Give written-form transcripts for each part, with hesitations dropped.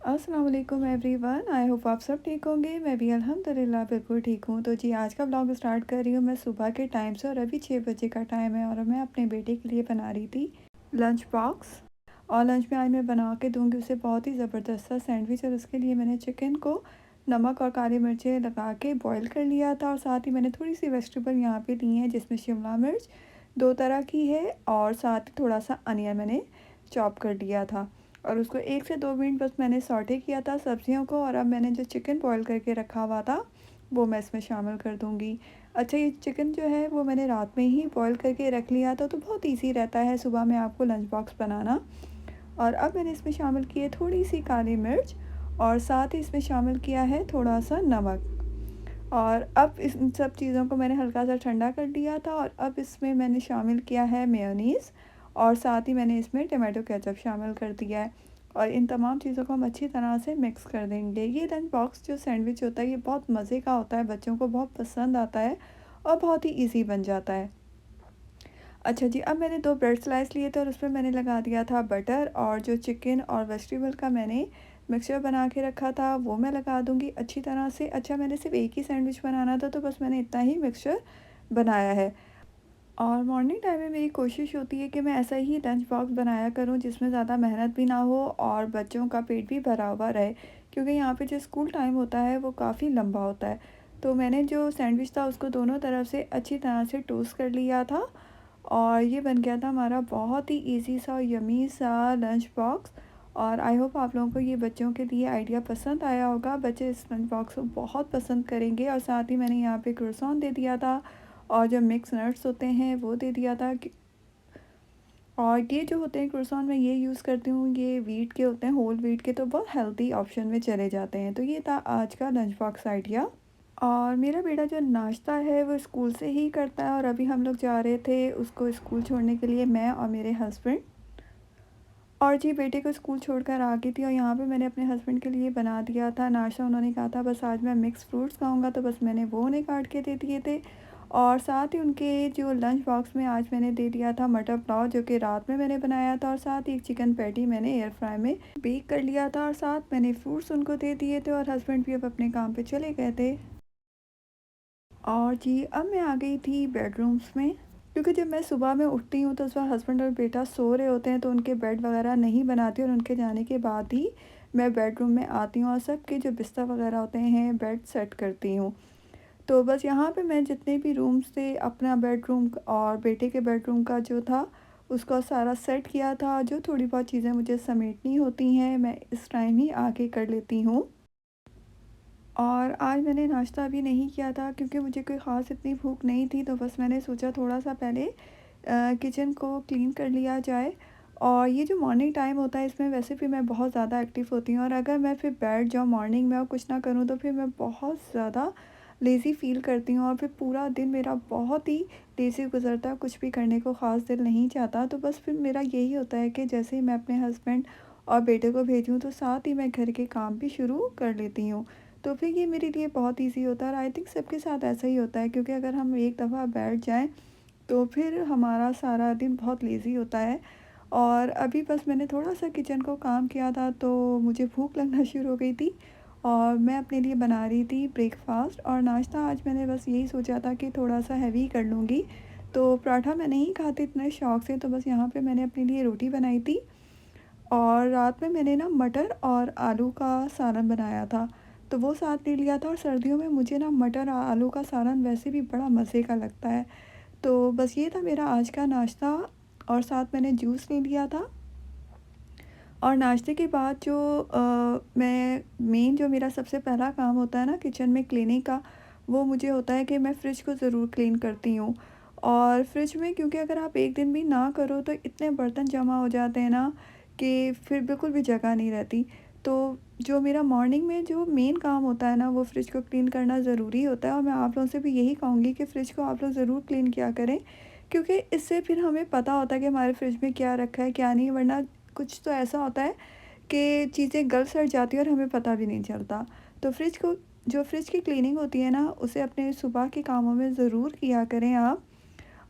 अस्सलाम वालेकुम everyone. I hope आप सब ठीक होंगे। मैं भी अल्हम्दुलिल्लाह बिल्कुल ठीक हूँ। तो जी आज का ब्लॉग स्टार्ट कर रही हूँ मैं सुबह के टाइम से, और अभी 6 बजे का टाइम है और मैं अपने बेटे के लिए बना रही थी लंच बॉक्स। और लंच में आज मैं बना के दूँगी उसे बहुत ही ज़बरदस्त सा सैंडविच। और उसके लिए मैंने चिकन को नमक और काली मिर्चें लगा के बॉईल कर लिया था, और साथ ही मैंने थोड़ी सी वेजिटेबल यहाँ पे ली हैं जिसमें शिमला मिर्च दो तरह की है, और साथ ही थोड़ा सा अनियन मैंने चॉप कर लिया था। और उसको 1 से 2 मिनट बस मैंने सौटे किया था सब्जियों को। और अब मैंने जो चिकन बॉईल करके रखा हुआ था वो मैं इसमें शामिल कर दूँगी। अच्छा, ये चिकन जो है वो मैंने रात में ही बॉईल करके रख लिया था, तो बहुत ईज़ी रहता है सुबह में आपको लंच बॉक्स बनाना। और अब मैंने इसमें शामिल की है थोड़ी सी काली मिर्च, और साथ ही इसमें शामिल किया है थोड़ा सा नमक। और अब इस इन सब चीज़ों को मैंने हल्का सा ठंडा कर लिया था, और अब इसमें मैंने शामिल किया है मेयोनीज़, और साथ ही मैंने इसमें टमाटो केचप शामिल कर दिया है। और इन तमाम चीज़ों को हम अच्छी तरह से मिक्स कर देंगे। ये लंच बॉक्स जो सैंडविच होता है ये बहुत मज़े का होता है, बच्चों को बहुत पसंद आता है और बहुत ही ईज़ी बन जाता है। अच्छा जी, अब मैंने 2 ब्रेड स्लाइस लिए थे और उसमें मैंने लगा दिया था बटर, और जो चिकन और वेजिटेबल का मैंने मिक्सचर बना के रखा था वो मैं लगा दूँगी अच्छी तरह से। अच्छा, मैंने सिर्फ़ एक ही सैंडविच बनाना था तो बस मैंने इतना ही मिक्सचर बनाया है। और मॉर्निंग टाइम में मेरी कोशिश होती है कि मैं ऐसा ही लंच बॉक्स बनाया करूँ जिसमें ज़्यादा मेहनत भी ना हो और बच्चों का पेट भी भरा हुआ रहे, क्योंकि यहाँ पे जो स्कूल टाइम होता है वो काफ़ी लंबा होता है। तो मैंने जो सैंडविच था उसको दोनों तरफ से अच्छी तरह से टोस्ट कर लिया था, और ये बन गया था हमारा बहुत ही इजी सा यमी सा लंच बॉक्स। और आई होप आप लोगों को ये बच्चों के लिए आइडिया पसंद आया होगा। बच्चे इस लंच बॉक्स को बहुत पसंद करेंगे। और साथ ही मैंने यहाँ पे क्रोसान दे दिया था, और जो मिक्स नट्स होते हैं वो दे दिया था और ये जो होते हैं क्रोसान मैं ये यूज़ करती हूँ, ये वीट के होते हैं, होल वीट के, तो बहुत हेल्दी ऑप्शन में चले जाते हैं। तो ये था आज का लंच बॉक्स आइडिया। और मेरा बेटा जो नाश्ता है वो स्कूल से ही करता है, और अभी हम लोग जा रहे थे उसको स्कूल छोड़ने के लिए, मैं और मेरे हस्बैंड। और जी बेटे को स्कूल छोड़कर आ गई थी, और यहाँ पे मैंने अपने हस्बैंड के लिए बना दिया था नाश्ता। उन्होंने कहा था बस आज मैं मिक्स फ्रूट्स खाऊंगा, तो बस मैंने वो उन्हें काट के दे दिए थे। और साथ ही उनके जो लंच बॉक्स में आज मैंने दे दिया था मटर पुलाव, जो कि रात में मैंने बनाया था, और साथ ही एक चिकन पैटी मैंने एयर फ्राई में बेक कर लिया था, और साथ मैंने फ्रूट्स उनको दे दिए थे। और हस्बैंड भी अब अपने काम पे चले गए थे। और जी अब मैं आ गई थी बेडरूम्स में, क्योंकि जब मैं सुबह में उठती हूँ तो उस वक्त हस्बैंड और बेटा सो रहे होते हैं, तो उनके बेड वगैरह नहीं बनाती, और उनके जाने के बाद ही मैं बेडरूम में आती हूँ और सबके जो बिस्तर वगैरह होते हैं बेड सेट करती हूँ। तो बस यहाँ पे मैं जितने भी रूम्स थे, अपना बेडरूम और बेटे के बेडरूम का जो था उसका सारा सेट किया था। जो थोड़ी बहुत चीज़ें मुझे समेटनी होती हैं मैं इस टाइम ही आके कर लेती हूँ। और आज मैंने नाश्ता भी नहीं किया था क्योंकि मुझे कोई ख़ास इतनी भूख नहीं थी, तो बस मैंने सोचा थोड़ा सा पहले किचन को क्लीन कर लिया जाए। और ये जो मॉर्निंग टाइम होता है इसमें वैसे भी मैं बहुत ज़्यादा एक्टिव होती हूँ, और अगर मैं फिर बैठ जाऊँ मॉर्निंग में और कुछ ना करूँ तो फिर मैं बहुत ज़्यादा लेज़ी फ़ील करती हूँ, और फिर पूरा दिन मेरा बहुत ही लेज़ी गुजरता है, कुछ भी करने को ख़ास दिल नहीं चाहता। तो बस फिर मेरा यही होता है कि जैसे ही मैं अपने हस्बैंड और बेटे को भेजूँ तो साथ ही मैं घर के काम भी शुरू कर लेती हूँ। तो फिर ये मेरे लिए बहुत ईज़ी होता है, और आई थिंक सबके साथ ऐसा ही होता है, क्योंकि अगर हम एक दफ़ा बैठ जाएँ तो फिर हमारा सारा दिन बहुत लेज़ी होता है। और अभी बस मैंने थोड़ा-सा किचन को काम किया था तो मुझे भूख लगना शुरू हो गई थी, और मैं अपने लिए बना रही थी ब्रेकफ़ास्ट और नाश्ता। आज मैंने बस यही सोचा था कि थोड़ा-सा हेवी कर लूँगी, तो पराठा मैं नहीं खाती इतने शौक़ से, तो बस यहाँ पे मैंने अपने लिए रोटी बनाई थी। और रात में मैंने ना मटर और आलू का सालन बनाया था, तो वो साथ ले लिया था। और सर्दियों में मुझे ना मटर और आलू का सालन वैसे भी बड़ा मज़े का लगता है। तो बस ये था मेरा आज का नाश्ता, और साथ मैंने जूस ले लिया था। और नाश्ते के बाद जो मैं मेन जो मेरा सबसे पहला काम होता है ना किचन में क्लीनिंग का, वो मुझे होता है कि मैं फ़्रिज को ज़रूर क्लीन करती हूँ। और फ्रिज में क्योंकि अगर आप एक दिन भी ना करो तो इतने बर्तन जमा हो जाते हैं ना कि फिर बिल्कुल भी जगह नहीं रहती। तो जो मेरा मॉर्निंग में जो मेन काम होता है ना वो फ्रिज को क्लीन करना ज़रूरी होता है, और मैं आप लोगों से भी यही कहूँगी कि फ़्रिज को आप लोग ज़रूर क्लीन किया करें, क्योंकि इससे फिर हमें पता होता है कि हमारे फ्रिज में क्या रखा है क्या नहीं। वरना कुछ तो ऐसा होता है कि चीज़ें गल सड़ जाती हैं और हमें पता भी नहीं चलता। तो फ्रिज की क्लीनिंग होती है ना उसे अपने सुबह के कामों में ज़रूर किया करें आप।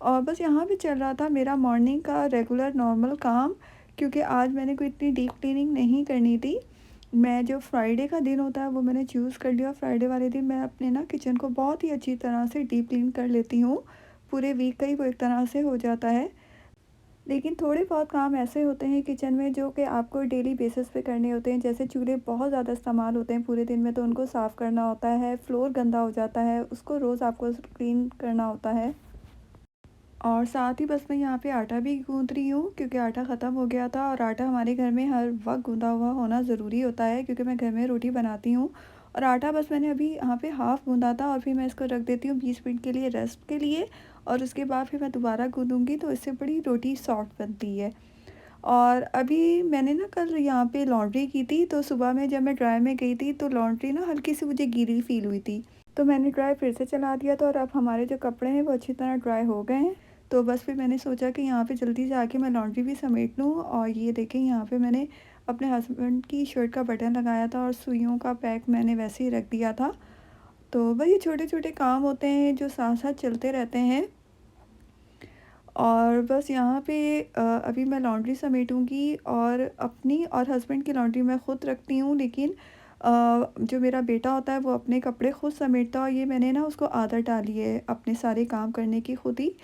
और बस यहाँ पे चल रहा था मेरा मॉर्निंग का रेगुलर नॉर्मल काम, क्योंकि आज मैंने कोई इतनी डीप क्लीनिंग नहीं करनी थी। मैं जो फ्राइडे का दिन होता है वो मैंने चूज़ कर लिया। फ्राइडे वाले दिन मैं अपने ना किचन को बहुत ही अच्छी तरह से डीप क्लीन कर लेती हूँ। पूरे वीक का ही वो एक तरह से हो जाता है। लेकिन थोड़े बहुत काम ऐसे होते हैं किचन में जो कि आपको डेली बेसिस पे करने होते हैं। जैसे चूल्हे बहुत ज़्यादा इस्तेमाल होते हैं पूरे दिन में, तो उनको साफ़ करना होता है। फ्लोर गंदा हो जाता है, उसको रोज़ आपको क्लीन करना होता है। और साथ ही बस मैं यहाँ पे आटा भी गूँथ रही हूँ, क्योंकि आटा ख़त्म हो गया था और आटा हमारे घर में हर वक्त गूँधा हुआ होना ज़रूरी होता है, क्योंकि मैं घर में रोटी बनाती हूँ। और आटा बस मैंने अभी यहाँ पे हाफ़ गूँधा था और फिर मैं इसको रख देती हूँ 20 मिनट के लिए रेस्ट के लिए। और उसके बाद फिर मैं दोबारा गूँधूँगी तो इससे बड़ी रोटी सॉफ्ट बनती है। और अभी मैंने ना कल यहाँ पे लॉन्ड्री की थी, तो सुबह में जब मैं ड्रायर में गई थी तो लॉन्ड्री ना हल्की सी मुझे गीली फ़ील हुई थी। तो मैंने ड्राई फिर से चला दिया था और अब हमारे जो कपड़े हैं वो अच्छी तरह ड्राई हो गए हैं। तो बस फिर मैंने सोचा कि यहाँ पे जल्दी से आके मैं लॉन्ड्री भी समेट लूँ। और ये देखें, यहाँ पे मैंने अपने हस्बैंड की शर्ट का बटन लगाया था और सुइयों का पैक मैंने वैसे ही रख दिया था। तो वही छोटे-छोटे काम होते हैं जो साथ-साथ चलते रहते हैं। और बस यहाँ पे अभी मैं लॉन्ड्री समेटूँगी और अपनी और हस्बैंड की लॉन्ड्री मैं खुद रखती हूँ, लेकिन जो मेरा बेटा होता है वो अपने कपड़े खुद समेटता है। और ये मैंने ना उसको आदत डाली है अपने सारे काम करने की खुद ही,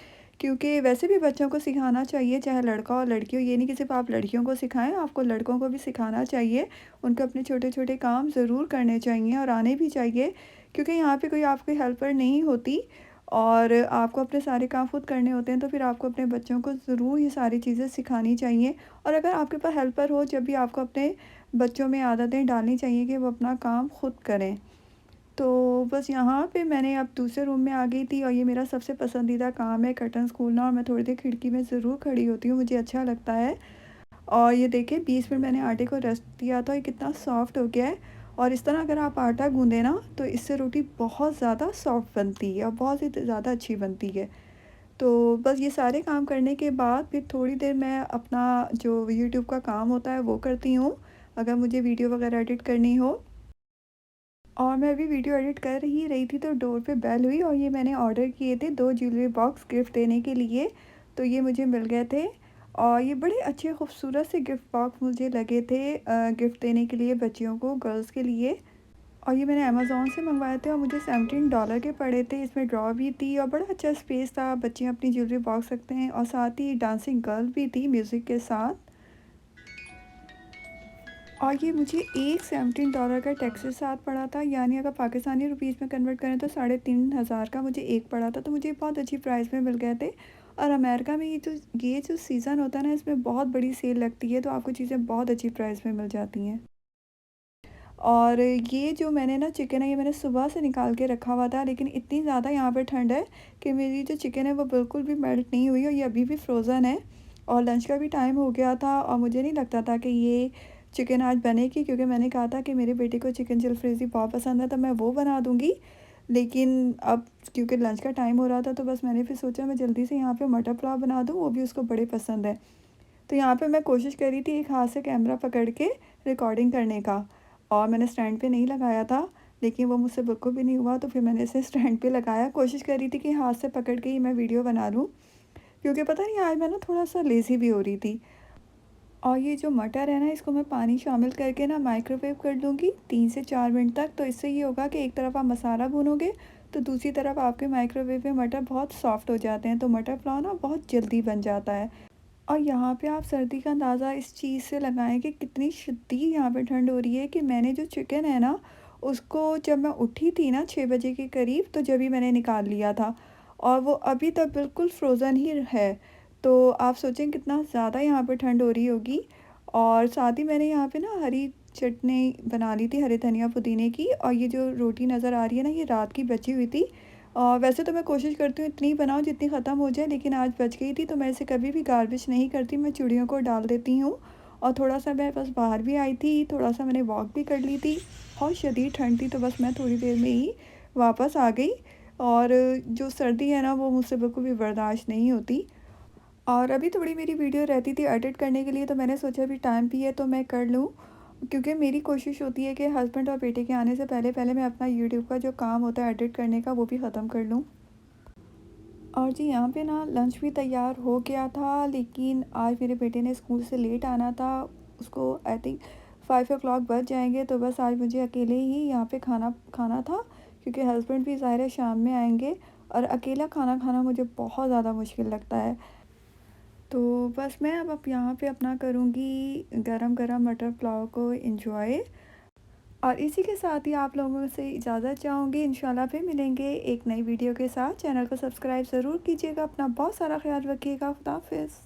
क्योंकि वैसे भी बच्चों को सिखाना चाहिए, चाहे लड़का हो लड़की हो। ये नहीं कि सिर्फ आप लड़कियों को सिखाएं, आपको लड़कों को भी सिखाना चाहिए। उनको अपने छोटे छोटे काम ज़रूर करने चाहिए और आने भी चाहिए, क्योंकि यहाँ पे कोई आपकी हेल्पर नहीं होती और आपको अपने सारे काम खुद करने होते हैं। तो फिर आपको अपने बच्चों को ज़रूर ये सारी चीज़ें सिखानी चाहिए। और अगर आपके पास हेल्पर हो, जब भी आपको अपने बच्चों में आदतें डालनी चाहिए कि वो अपना काम खुद करें। तो बस यहाँ पे मैंने अब दूसरे रूम में आ गई थी और ये मेरा सबसे पसंदीदा काम है कर्टन्स खोलना। और मैं थोड़ी देर खिड़की में ज़रूर खड़ी होती हूँ, मुझे अच्छा लगता है। और ये देखिए 20 मिनट मैंने आटे को रेस्ट दिया था, ये कितना सॉफ्ट हो गया है। और इस तरह अगर आप आटा गूँधें ना तो इससे रोटी बहुत ज़्यादा सॉफ्ट बनती है और बहुत ही ज़्यादा अच्छी बनती है। तो बस ये सारे काम करने के बाद फिर थोड़ी देर मैं अपना जो यूट्यूब का काम होता है वो करती हूँ, अगर मुझे वीडियो वगैरह एडिट करनी हो। और मैं अभी वीडियो एडिट कर ही रही थी तो डोर पे बेल हुई और ये मैंने ऑर्डर किए थे 2 ज्वेलरी बॉक्स गिफ्ट देने के लिए। तो ये मुझे मिल गए थे और ये बड़े अच्छे खूबसूरत से गिफ्ट बॉक्स मुझे लगे थे गिफ्ट देने के लिए बच्चियों को, गर्ल्स के लिए। और ये मैंने अमेज़ोन से मंगवाए थे और मुझे $17 के पड़े थे। इसमें ड्रॉ भी थी और बड़ा अच्छा स्पेस था, बच्चे अपनी ज्वेलरी बॉक्स रखते हैं। और साथ ही डांसिंग गर्ल भी थी म्यूज़िक के साथ। और ये मुझे एक $17 का टैक्स के साथ पड़ा था, यानी अगर पाकिस्तानी रुपीज़ में कन्वर्ट करें तो 3,500 का मुझे एक पड़ा था। तो मुझे बहुत अच्छी प्राइस में मिल गए थे। और अमेरिका में ये जो सीज़न होता है ना, इसमें बहुत बड़ी सेल लगती है, तो आपको चीज़ें बहुत अच्छी प्राइस में मिल जाती हैं। और ये जो मैंने ना चिकन है, ये मैंने सुबह से निकाल के रखा हुआ था, लेकिन इतनी ज़्यादा यहाँ पे ठंड है कि मेरी जो चिकन है वो बिल्कुल भी मेल्ट नहीं हुई और ये अभी भी फ्रोज़न है। और लंच का भी टाइम हो गया था और मुझे नहीं लगता था कि ये चिकन आज बनेगी, क्योंकि मैंने कहा था कि मेरे बेटे को चिकन जलफ्रेज़ी बहुत पसंद है तो मैं वो बना दूँगी। लेकिन अब क्योंकि लंच का टाइम हो रहा था तो बस मैंने फिर सोचा मैं जल्दी से यहाँ पे मटर पुलाव बना दूँ, वो भी उसको बड़े पसंद है। तो यहाँ पे मैं कोशिश कर रही थी एक हाथ से कैमरा पकड़ के रिकॉर्डिंग करने का, और मैंने स्टैंड पे नहीं लगाया था, लेकिन वो मुझसे बिल्कुल भी नहीं हुआ। तो फिर मैंने इसे स्टैंड पे लगाया, कोशिश कर रही थी कि हाथ से पकड़ के ही मैं वीडियो बना लूँ, क्योंकि पता नहीं आज मैं ना थोड़ा सा लेज़ी भी हो रही थी। और ये जो मटर है ना, इसको मैं पानी शामिल करके ना माइक्रोवेव कर दूँगी 3 से 4 मिनट तक। तो इससे ये होगा कि एक तरफ आप मसाला भूनोगे तो दूसरी तरफ आपके माइक्रोवेव में मटर बहुत सॉफ्ट हो जाते हैं, तो मटर पुलाव ना बहुत जल्दी बन जाता है। और यहाँ पे आप सर्दी का अंदाज़ा इस चीज़ से लगाएं कि कितनी शदीद यहाँ पे ठंड हो रही है, कि मैंने जो चिकन है ना, उसको जब मैं उठी थी ना 6 बजे के करीब, तो जब ही मैंने निकाल लिया था और वो अभी तक बिल्कुल फ्रोज़न ही है। तो आप सोचें कितना ज़्यादा यहाँ पे ठंड हो रही होगी। और साथ ही मैंने यहाँ पे ना हरी चटनी बना ली थी, हरे धनिया पुदीने की। और ये जो रोटी नज़र आ रही है ना, ये रात की बची हुई थी। वैसे तो मैं कोशिश करती हूँ इतनी बनाऊँ जितनी ख़त्म हो जाए, लेकिन आज बच गई थी तो मैं इसे कभी भी गार्बेज नहीं करती, मैं चिड़ियों को डाल देती हूँ। और थोड़ा-सा मैं बस बाहर भी आई थी, थोड़ा-सा मैंने वॉक भी कर ली थी। बहुत शदीद ठंड थी तो बस मैं थोड़ी देर में ही वापस आ गई। और जो सर्दी है ना, वो मुझसे बिल्कुल भी बर्दाश्त नहीं होती। और अभी थोड़ी मेरी वीडियो रहती थी एडिट करने के लिए, तो मैंने सोचा अभी टाइम भी है तो मैं कर लूँ, क्योंकि मेरी कोशिश होती है कि हस्बैंड और बेटे के आने से पहले पहले मैं अपना यूट्यूब का जो काम होता है एडिट करने का, वो भी ख़त्म कर लूँ। और जी यहाँ पे ना लंच भी तैयार हो गया था, लेकिन आज मेरे बेटे ने स्कूल से लेट आना था। उसको आई थिंक 5 ओ क्लॉक बज जाएंगे। तो बस आज मुझे अकेले ही यहाँ पे खाना खाना था, क्योंकि हस्बैंड भी ज़ाहिर है शाम में आएंगे, और अकेला खाना खाना मुझे बहुत ज़्यादा मुश्किल लगता है। तो बस मैं अब यहाँ पे अपना करूँगी गरम गरम मटर पुलाव को इंजॉय। और इसी के साथ ही आप लोगों से इजाज़त चाहूँगी। इंशाल्लाह फिर मिलेंगे एक नई वीडियो के साथ। चैनल को सब्सक्राइब ज़रूर कीजिएगा। अपना बहुत सारा ख्याल रखिएगा। खुदा हाफिज़।